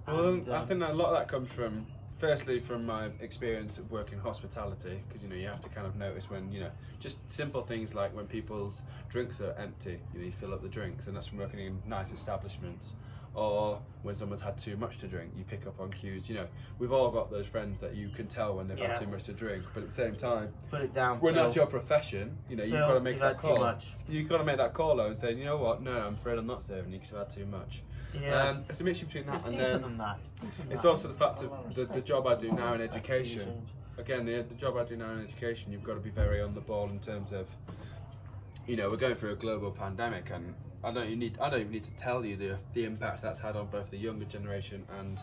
Well, and, I think that a lot of that comes from, firstly, from my experience of working hospitality, because you have to kind of notice when just simple things like when people's drinks are empty, you fill up the drinks, and that's from working in nice establishments. Or when someone's had too much to drink, you pick up on cues. We've all got those friends that you can tell when they've had too much to drink, but at the same time, put it down. When that's your profession, you've got to make that call. Too much. You've got to make that call though and say, you know what? No, I'm afraid I'm not serving you because I've had too much. Yeah. It's a mixture between that It's and deeper then than that. it's also the fact of the job I do now in education. Again, the job I do now in education, you've got to be very on the ball in terms of, we're going through a global pandemic, and I don't even need to tell you the impact that's had on both the younger generation and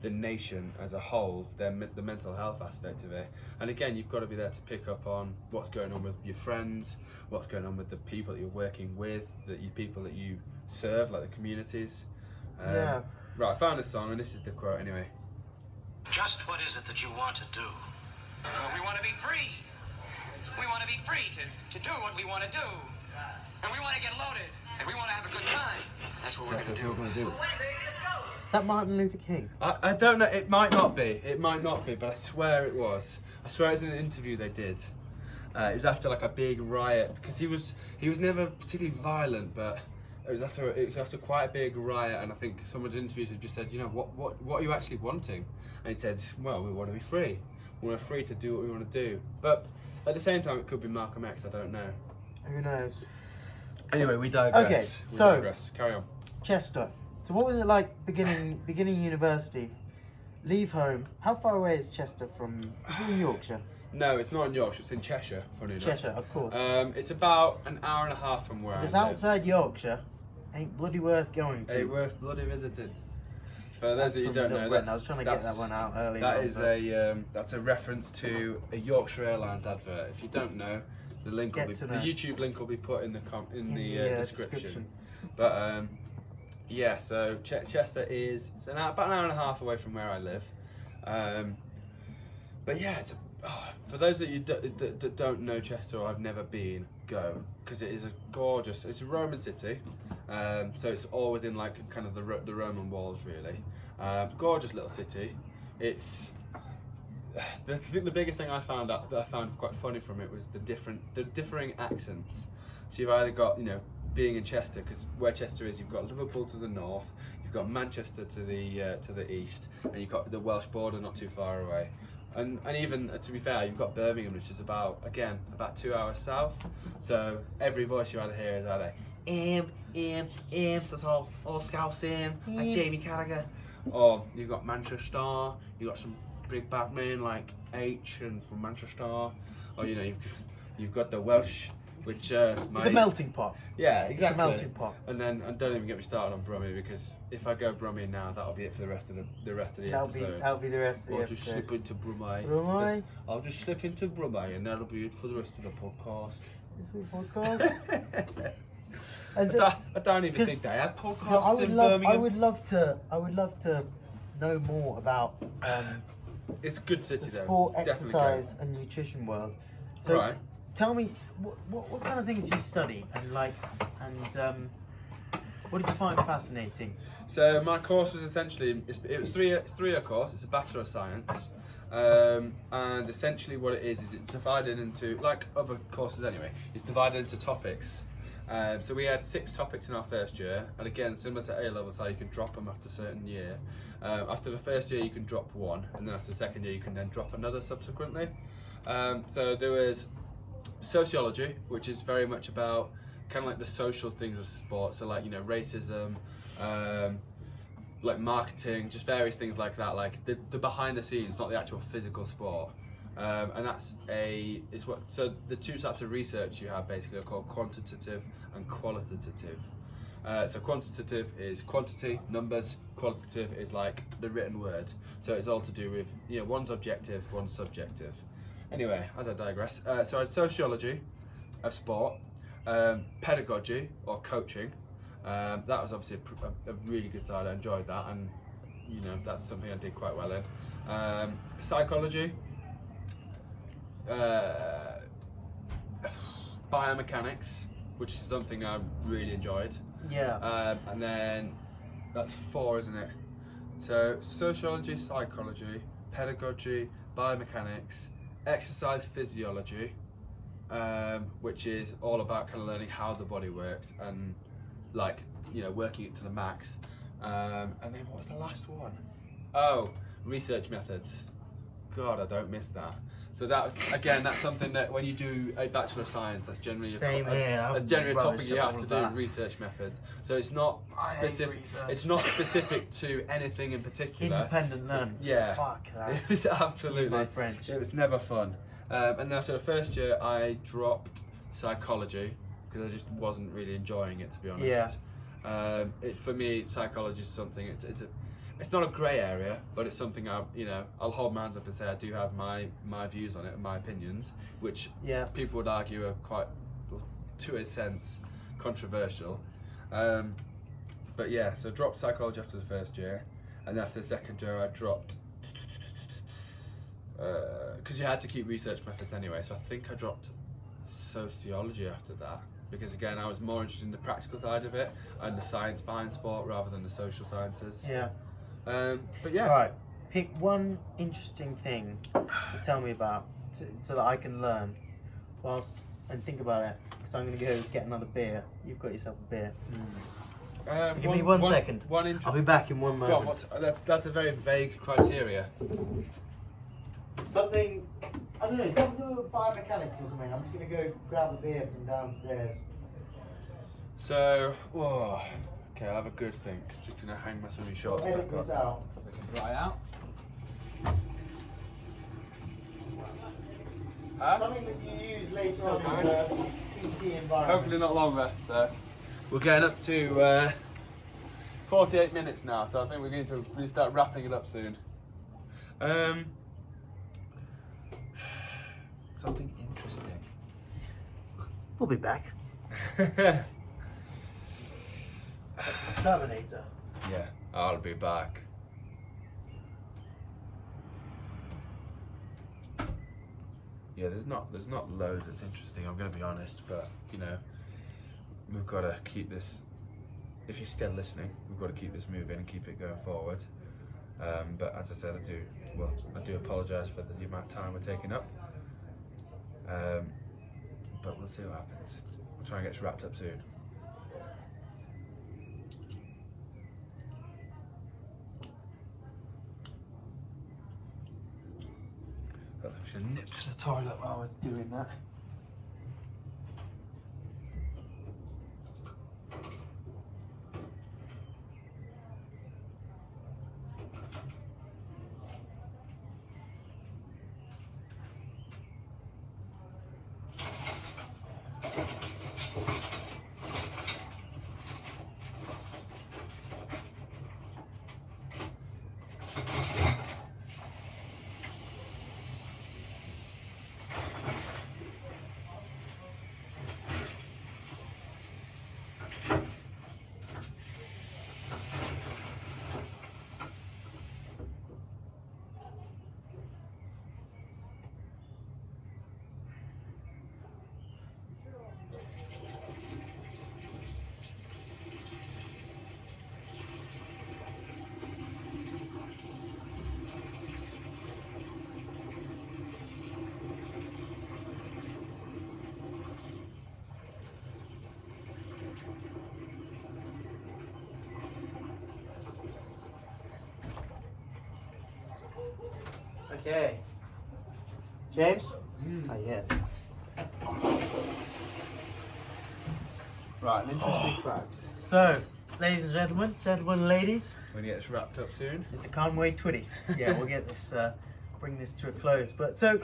the nation as a whole, the mental health aspect of it. And again, you've got to be there to pick up on what's going on with your friends, what's going on with the people that you're working with, people that you serve, like the communities. Yeah. Right, I found this song, and this is the quote anyway. Just what is it that you want to do? Well, we want to be free. We want to be free to do what we want to do. And we want to get loaded. And we want to have a good time. That's what we're going to do. Is that Martin Luther King? I don't know, it might not be, but I swear it was. I swear it's in an interview they did. It was after like a big riot, because he was never particularly violent, but it was after quite a big riot, and I think someone's interviewed him just said, what are you actually wanting? And he said, well, we want to be free. We're free to do what we want to do. But at the same time, it could be Malcolm X, I don't know. Who knows? Anyway, we digress. Okay, We so digress. Carry on. Chester. So what was it like beginning university? Leave home. How far away is Chester from? Is it in Yorkshire? No, it's not in Yorkshire. It's in Cheshire. Funny enough. Cheshire, of course. It's about an hour and a half from where I If live. it's outside Yorkshire, ain't bloody worth going to. Ain't worth bloody visiting. For those that you don't know, I was trying to get that one out earlier. That is that's a reference to a Yorkshire Airlines advert. If you don't know, the YouTube link will be put in the description. But yeah, so Chester is about an hour and a half away from where I live. But yeah, for those that you that don't know Chester or have never been, go, because it is a gorgeous. It's a Roman city, so it's all within like kind of the Roman walls really. Gorgeous little city. It's I think the biggest thing I found quite funny from it was the differing accents. So you've either got being in Chester, because where Chester is, you've got Liverpool to the north, you've got Manchester to the east, and you've got the Welsh border not too far away. And even to be fair, you've got Birmingham, which is about 2 hours south. So every voice you either hear is either so it's all Scouse like Jamie Carragher, or you've got Manchester, you've got some big bad men like H and from Manchester, or you've got the Welsh, which it's a melting pot. Yeah, exactly. It's a melting pot. And don't even get me started on Brummie, because if I go Brummie now, that'll be it for the rest of the episode. That'll be the rest of the episode. I'll just slip into Brummie. I'll just slip into Brummie, and that'll be it for the rest of the podcast. And, I don't even 'cause, think they have you know, podcasts in Birmingham. I would love to know more about It's a good city the though. sport, Definitely go. exercise, and nutrition world. So, Right. tell me, what kind of things you study and like, and what did you find fascinating? So my course was essentially it was three-year course. It's a Bachelor of Science, and essentially what it is it's divided into, like other courses anyway. It's divided into topics. So we had 6 topics in our first year, and again similar to A levels, how you can drop them after a certain year. After the first year you can drop one, and then after the second year you can then drop another subsequently. So there was sociology, which is very much about kind of like the social things of sport, so like, you know, racism, like marketing, just various things like that, like the behind the scenes, not the actual physical sport. And so the 2 types of research you have basically are called quantitative and qualitative. So quantitative is quantity, numbers. Qualitative is like the written word. So it's all to do with, you know, one's objective, one's subjective. Anyway, as I digress, so I had sociology of sport, pedagogy or coaching. That was obviously a really good side. I enjoyed that, and you know, that's something I did quite well in. Psychology, biomechanics, which is something I really enjoyed. Yeah. And then that's 4, isn't it? So sociology, psychology, pedagogy, biomechanics, exercise physiology, which is all about kind of learning how the body works and, like, you know, working it to the max. And then what was the last one? Oh, research methods. God, I don't miss that. So that's something that when you do a Bachelor of Science, that's generally that's generally a topic you have to do, research methods. So it's not specific. It's not specific to anything in particular. Independent learning. Yeah. Fuck that. It's absolutely. My French. It was never fun. And then after the first year, I dropped psychology because I just wasn't really enjoying it, to be honest. Yeah. For me, psychology is something. It's not a grey area, but it's something I'll hold my hands up and say I do have my views on it and my opinions, which people would argue are quite, to a sense, controversial. But yeah, so dropped psychology after the first year, and then after the second year I dropped, because you had to keep research methods anyway, so I think I dropped sociology after that, because again I was more interested in the practical side of it and the science behind sport rather than the social sciences. Yeah. But yeah. Right. Pick one interesting thing to tell me about, so that I can learn, and think about it. Because I'm going to go get another beer. You've got yourself a beer. So give me one second. I'll be back in one moment. That's a very vague criteria. Something, I don't know, something with biomechanics or something. I'm just going to go grab a beer from downstairs. So, okay, I'll have a good think. Just going to hang my swimming shorts back Edit this up. out. So I can dry out. Something that you use later on in the PT environment. Hopefully not longer. So we're getting up to 48 minutes now, so I think we're going to really start wrapping it up soon. Something interesting. We'll be back. Terminator. Yeah, I'll be back. Yeah, there's not loads that's interesting, I'm gonna be honest, but you know, we've got to keep this, if you're still listening, we've got to keep this moving and keep it going forward. But as I said, I do apologise for the amount of time we're taking up. But we'll see what happens. We'll try and get this wrapped up soon. I think we should nip to the toilet while we're doing that. Okay. James? Oh, yeah. Right, an interesting fact. So, ladies and gentlemen, and ladies, When it gets wrapped up soon. Mr. Conway Twitty. Yeah, we'll get this, bring this to a close. But so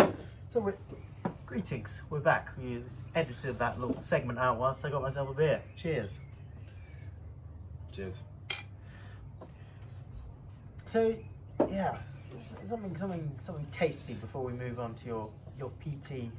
greetings. We're back. We edited that little segment out whilst I got myself a beer. Cheers. Cheers. So, yeah, something tasty before we move on to your PT.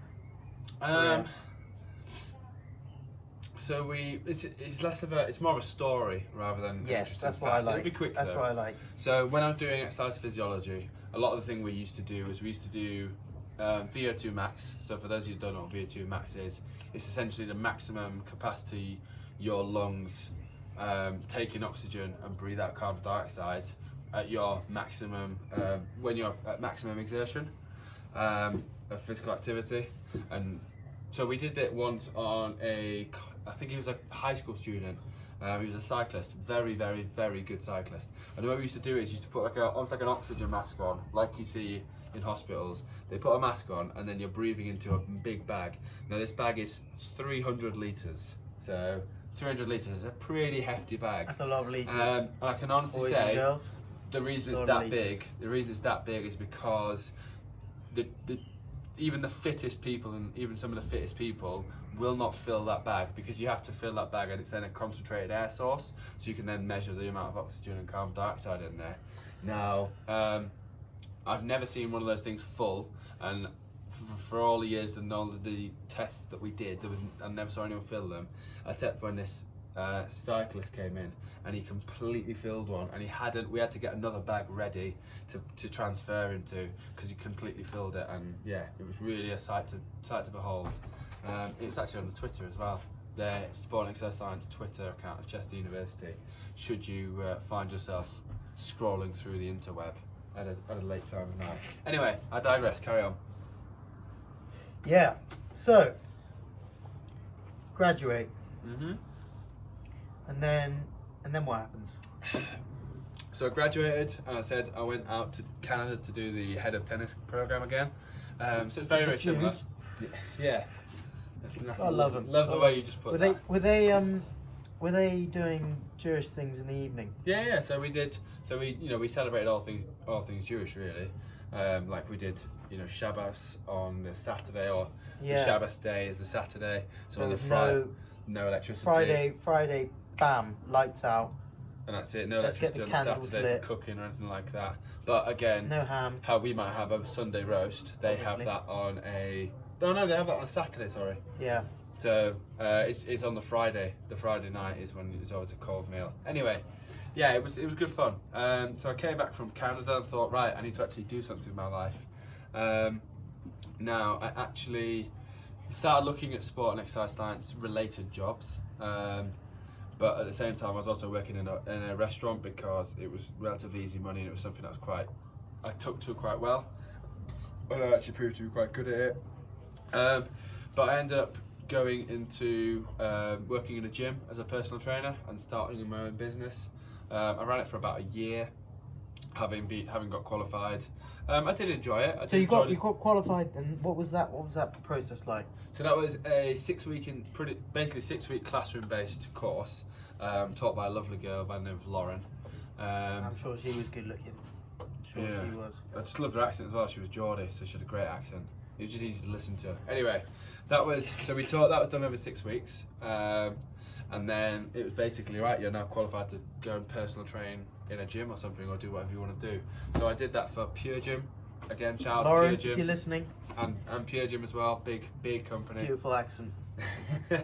So it's less of it's more of a story rather than Yes, that's interesting what I facts. like. It'll be quick That's though. what I like. So when I was doing exercise physiology, a lot of the thing we used to do is we used to do VO2 max. So for those of you who don't know what VO2 max is, it's essentially the maximum capacity your lungs take in oxygen and breathe out carbon dioxide at your maximum when you're at maximum exertion of physical activity. And so we did it once on I think he was a high school student. He was a cyclist, very, very, very good cyclist. And the way we used to do it is you used to put almost like an oxygen mask on, like you see in hospitals. They put a mask on and then you're breathing into a big bag. Now this bag is 300 litres. So 300 litres is a pretty hefty bag. That's a lot of litres. And I can honestly Boys and say, girls. the reason it's Lot of that litres. big, is because even the fittest people and even some of the fittest people will not fill that bag, because you have to fill that bag and it's then a concentrated air source, so you can then measure the amount of oxygen and carbon dioxide in there. Now, I've never seen one of those things full, and for all the years and all of the tests that we did, I never saw anyone fill them, except when this cyclist came in and he completely filled one, and we had to get another bag ready to transfer into, because he completely filled it. And yeah, it was really a sight to behold. It was actually on the Twitter as well, the Sport and Exercise Science Twitter account of Chester University, should you find yourself scrolling through the interweb at a late time of night. Anyway, I digress, carry on. Yeah. So, graduate, and then what happens? So I graduated, and I said I went out to Canada to do the head of tennis program again. So it's very, very similar. Jews? Yeah. I love them. Love the way you just put Were that. were they doing Jewish things in the evening? Yeah. So we did. So we celebrated all things Jewish really. Like we did, Shabbos on the Saturday, or the Shabbos day is the Saturday. So There on the was Friday, no electricity. Friday, bam, lights out. And that's it. No Let's get electricity the on the candles Saturday lit. for cooking or anything like that. But again, No ham. how we might have a Sunday roast, they Obviously. have that on a. No, they have that on a Saturday. Sorry. Yeah. So it's on the Friday. The Friday night is when it's always a cold meal. Anyway, yeah, it was good fun. So I came back from Canada and thought, right, I need to actually do something with my life. Now I actually started looking at sport and exercise science related jobs. But at the same time, I was also working in a restaurant, because it was relatively easy money and it was something that I took to quite well. And I actually proved to be quite good at it. But I ended up going into working in a gym as a personal trainer and starting my own business. I ran it for about a year, having got qualified. I did enjoy it. So you got qualified, and what was that process like? So that was a 6 week basically 6 week classroom based course, taught by a lovely girl by the name of Lauren. I'm sure she was good looking. She was. I just loved her accent as well. She was Geordie, so she had a great accent. It was just easy to listen to. Anyway, that was done over 6 weeks, and then it was basically, right, you're now qualified to go and personal train in a gym or something, or do whatever you want to do. So I did that for Pure Gym. Again, shout out to Lauren, Pure Gym. if you're listening. And Pure Gym as well, big company. Beautiful accent. So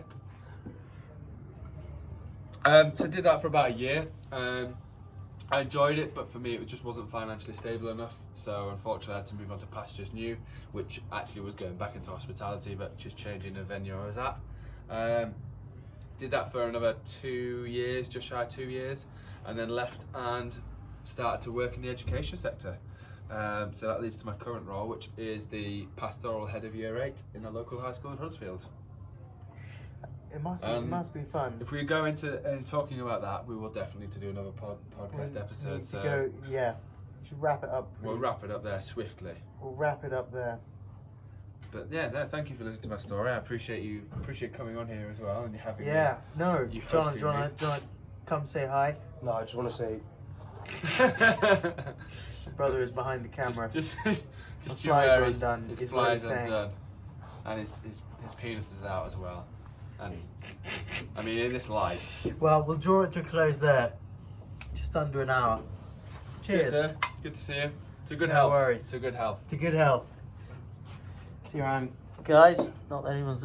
I did that for about a year. I enjoyed it, but for me it just wasn't financially stable enough. So unfortunately I had to move on to Pastures New, which actually was going back into hospitality, but just changing the venue I was at. Did that for another 2 years, just shy of 2 years, and then left and started to work in the education sector. So that leads to my current role, which is the pastoral head of year 8 in a local high school in Huddersfield. It must be fun. If we go into talking about that, we will definitely need to do another podcast episode. Need to go, yeah. should wrap it up. We'll wrap it up there swiftly. We'll wrap it up there. But yeah, no, thank you for listening to my story. I appreciate coming on here as well and having Yeah. No. You John, hosting do you want to come say hi? No, I just want to say, My brother is behind the camera. Just The you flies wear are his undone, his is what flies he's saying. undone, and his penis is out as well. And I mean, in this light. Well, we'll draw it to a close there. Just under an hour. Cheers. Sir. Good to see you. To good No health. worries. To good health. To good health. See you around, guys. Not that anyone's